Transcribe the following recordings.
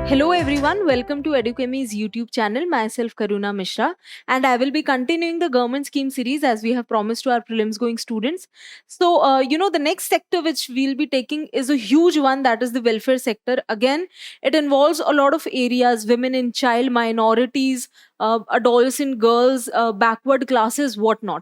Hello everyone, welcome to Educhemy's YouTube channel. Myself Karuna Mishra, and I will be continuing the government scheme series as we have promised to our prelims going students. So, the next sector which we'll be taking is a huge one, that is the welfare sector. Again, it involves a lot of areas: women and child minorities, adolescent girls, backward classes, whatnot.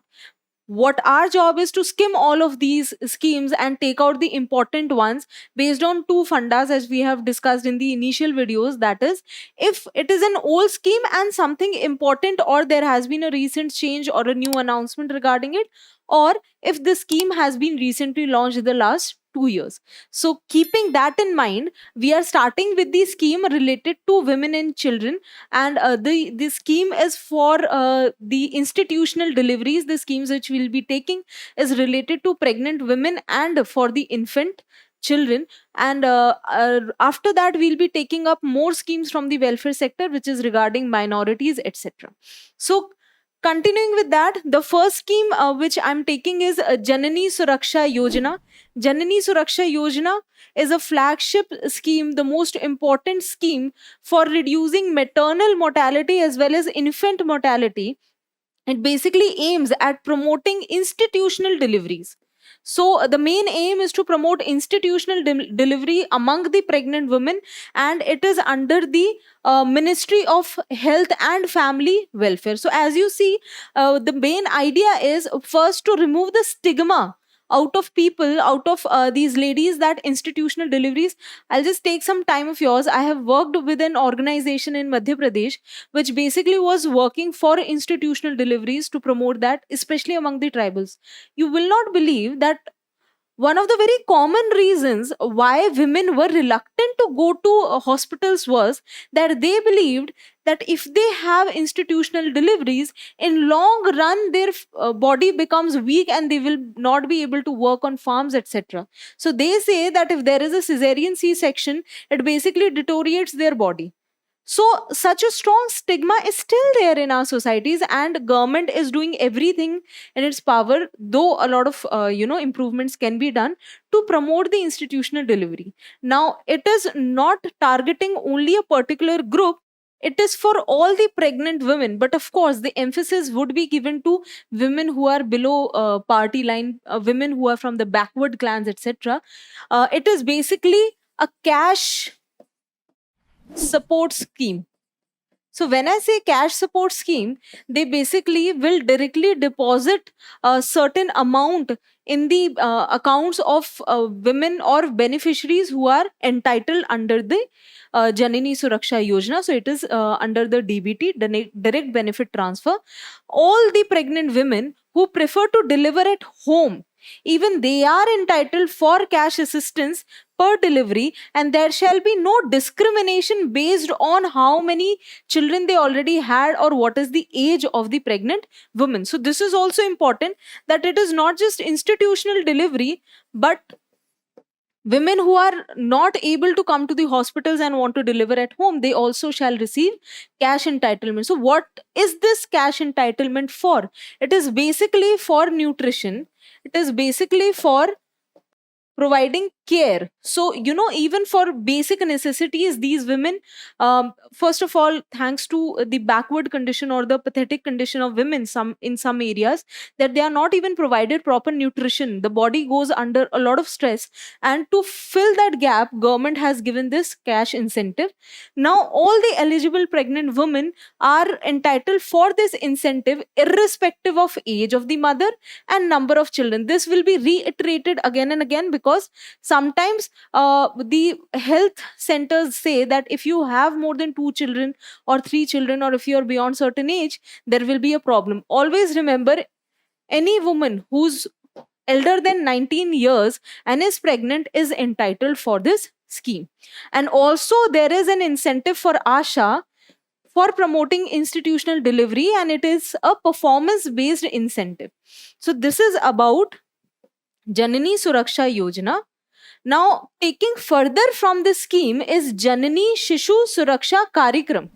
What our job is to skim all of these schemes and take out the important ones based on two fundas, as we have discussed in the initial videos. That is, if it is an old scheme and something important, or there has been a recent change or a new announcement regarding it, or if the scheme has been recently launched in the last 2 years. So keeping that in mind, we are starting with the scheme related to women and children, and the scheme is for the institutional deliveries. The schemes which we'll be taking is related to pregnant women and for the infant children. And after that, we'll be taking up more schemes from the welfare sector which is regarding minorities, etc. So continuing with that, the first scheme which I'm taking is Janani Suraksha Yojana. Janani Suraksha Yojana is a flagship scheme, the most important scheme for reducing maternal mortality as well as infant mortality. It basically aims at promoting institutional deliveries. So, the main aim is to promote institutional delivery among the pregnant women, and it is under the Ministry of Health and Family Welfare. So, as you see, the main idea is first to remove the stigma out of people, out of these ladies, that institutional deliveries. I'll just take some time of yours. I have worked with an organization in Madhya Pradesh which basically was working for institutional deliveries to promote that, especially among the tribals. You will not believe that one of the very common reasons why women were reluctant to go to hospitals was that they believed that if they have institutional deliveries, in long run their body becomes weak and they will not be able to work on farms, etc. So they say that if there is a cesarean C section, it basically deteriorates their body. So such a strong stigma is still there in our societies, and government is doing everything in its power, though a lot of improvements can be done to promote the institutional delivery. Now it is not targeting only a particular group, it is for all the pregnant women, but of course the emphasis would be given to women who are below party line, women who are from the backward clans, etc. It is basically a cash support scheme. So when I say cash support scheme, they basically will directly deposit a certain amount in the accounts of women or beneficiaries who are entitled under the Janani Suraksha Yojana. So it is under the DBT, direct benefit transfer. All the pregnant women who prefer to deliver at home, even they are entitled for cash assistance per delivery, and there shall be no discrimination based on how many children they already had or what is the age of the pregnant woman. So this is also important, that it is not just institutional delivery, but women who are not able to come to the hospitals and want to deliver at home, they also shall receive cash entitlement. So what is this cash entitlement for? It is basically for nutrition, it is basically for providing care. So even for basic necessities, these women, first of all, thanks to the backward condition or the pathetic condition of women, some in some areas, that they are not even provided proper nutrition, the body goes under a lot of stress, and to fill that gap, government has given this cash incentive. Now all the eligible pregnant women are entitled for this incentive irrespective of age of the mother and number of children. This will be reiterated again and again, because sometimes the health centers say that if you have more than 2 children or 3 children, or if you are beyond certain age, there will be a problem. Always remember, any woman who's elder than 19 years and is pregnant is entitled for this scheme. And also there is an incentive for ASHA for promoting institutional delivery, and it is a performance based incentive. So this is about Janani Suraksha Yojana. Now, taking further from this scheme is Janani Shishu Suraksha Karikram.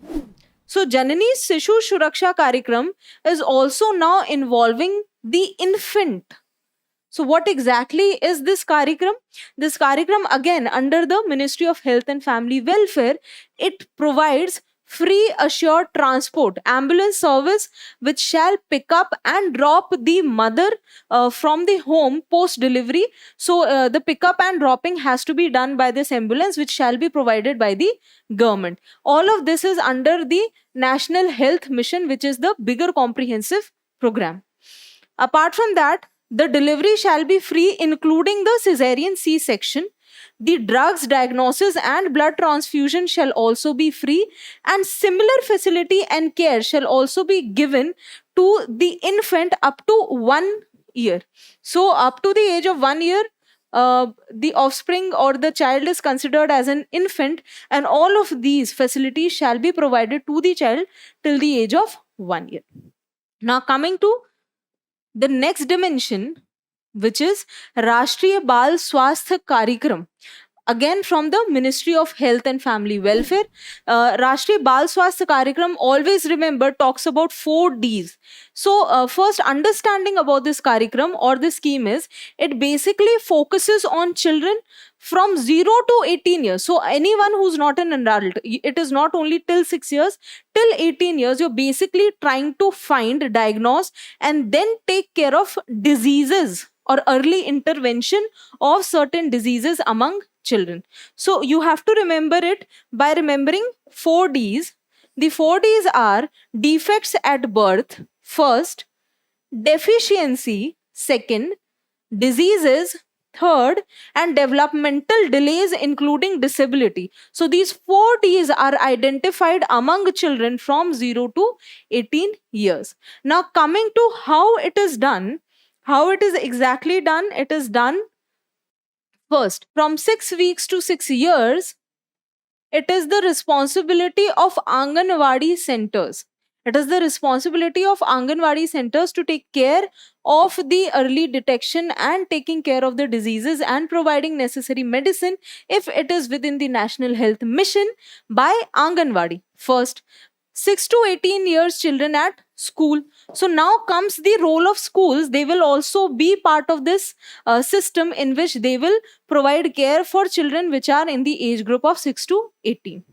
So, Janani Shishu Suraksha Karikram is also now involving the infant. So what exactly is this Karikram? This Karikram, again, under the Ministry of Health and Family Welfare, it provides free assured transport, ambulance service, which shall pick up and drop the mother from the home post delivery. So the pickup and dropping has to be done by this ambulance, which shall be provided by the government. All of this is under the National Health Mission, which is the bigger comprehensive program. Apart from that, the delivery shall be free, including the cesarean C section. The drugs, diagnosis, and blood transfusion shall also be free, and similar facility and care shall also be given to the infant up to 1 year. So, up to the age of 1 year, the offspring or the child is considered as an infant, and all of these facilities shall be provided to the child till the age of 1 year. Now, coming to the next dimension, which is Rashtriya Bal Swasthya Karikram, again from the Ministry of Health and Family Welfare. Rashtriya Bal Swasthya Karikram, always remember, talks about 4Ds. So first, understanding about this Karikram or this scheme is, it basically focuses on children from 0 to 18 years. So anyone who's not an adult, it is not only till 6 years, till 18 years, you're basically trying to find, diagnose, and then take care of diseases or early intervention of certain diseases among children. So you have to remember it by remembering 4Ds. The 4Ds are defects at birth, first; deficiency, second; diseases, third; and developmental delays, including disability. So these 4Ds are identified among children from 0 to 18 years. Now, coming to how it is done, how it is exactly done, it is done first from 6 weeks to 6 years. It is the responsibility of Anganwadi centers. It is the responsibility of Anganwadi centers to take care of the early detection and taking care of the diseases and providing necessary medicine if it is within the National Health Mission by Anganwadi. First, 6 to 18 years children at school. So now comes the role of schools. They will also be part of this system in which they will provide care for children which are in the age group of 6 to 18.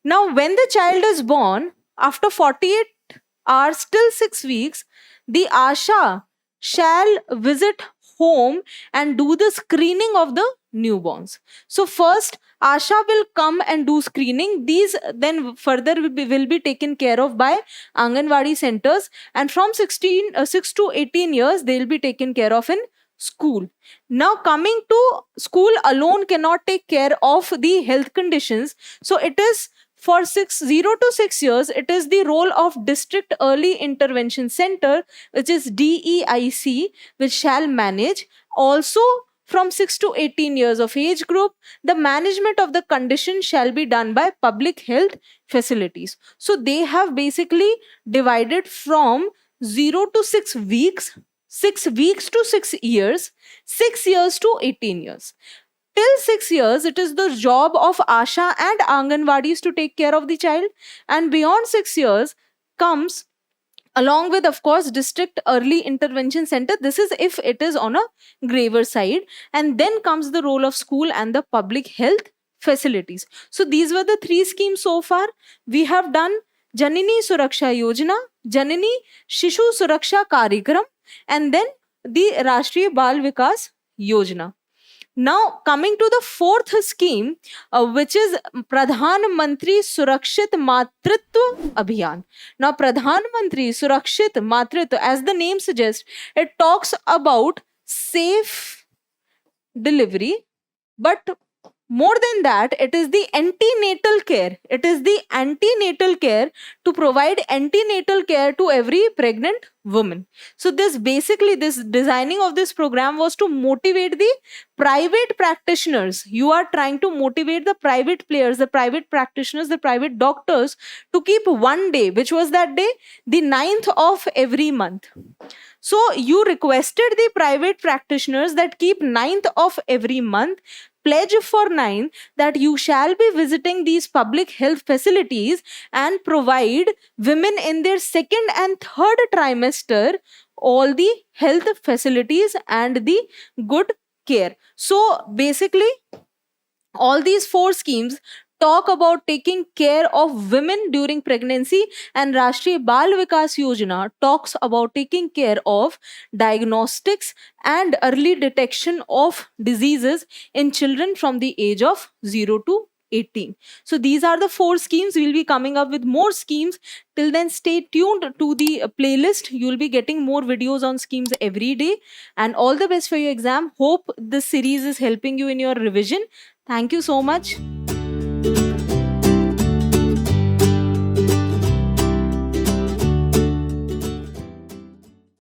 Now, when the child is born, after 48 hours till 6 weeks, the Asha shall visit home and do the screening of the newborns. So, first, Asha will come and do screening. These then further will be taken care of by Anganwadi centers, and from 6 to 18 years, they will be taken care of in school. Now, coming to school alone cannot take care of the health conditions. So, it is for 0 to 6 years, it is the role of District Early Intervention Center, which is DEIC, which shall manage. Also, from 6 to 18 years of age group, the management of the condition shall be done by public health facilities. So, they have basically divided from 0 to 6 weeks, 6 weeks to 6 years, 6 years to 18 years. Till 6 years, it is the job of Asha and Anganwadis to take care of the child. And beyond 6 years comes, along with, of course, District Early Intervention Center. This is if it is on a graver side. And then comes the role of school and the public health facilities. So these were the 3 schemes so far. We have done Janini Suraksha Yojana, Janini Shishu Suraksha Karikram, and then the Rashtriya Bal Vikas Yojana. Now, coming to the 4th scheme, which is Pradhan Mantri Surakshit Matritva Abhiyan. Now, Pradhan Mantri Surakshit Matritva, as the name suggests, it talks about safe delivery, but more than that, it is the antenatal care. It is the antenatal care to provide antenatal care to every pregnant woman. So this designing of this program was to motivate the private practitioners. You are trying to motivate the private players, the private practitioners, the private doctors to keep one day, which was that day, the 9th of every month. So you requested the private practitioners that keep 9th of every month, pledge for 9 that you shall be visiting these public health facilities and provide women in their 2nd and 3rd trimester all the health facilities and the good care. So basically, all these four schemes talk about taking care of women during pregnancy, and Rashtriya Bal Vikas Yojana talks about taking care of diagnostics and early detection of diseases in children from the age of 0 to 18. So these are the four schemes. We'll be coming up with more schemes. Till then, stay tuned to the playlist. You'll be getting more videos on schemes every day. And all the best for your exam. Hope this series is helping you in your revision. Thank you so much.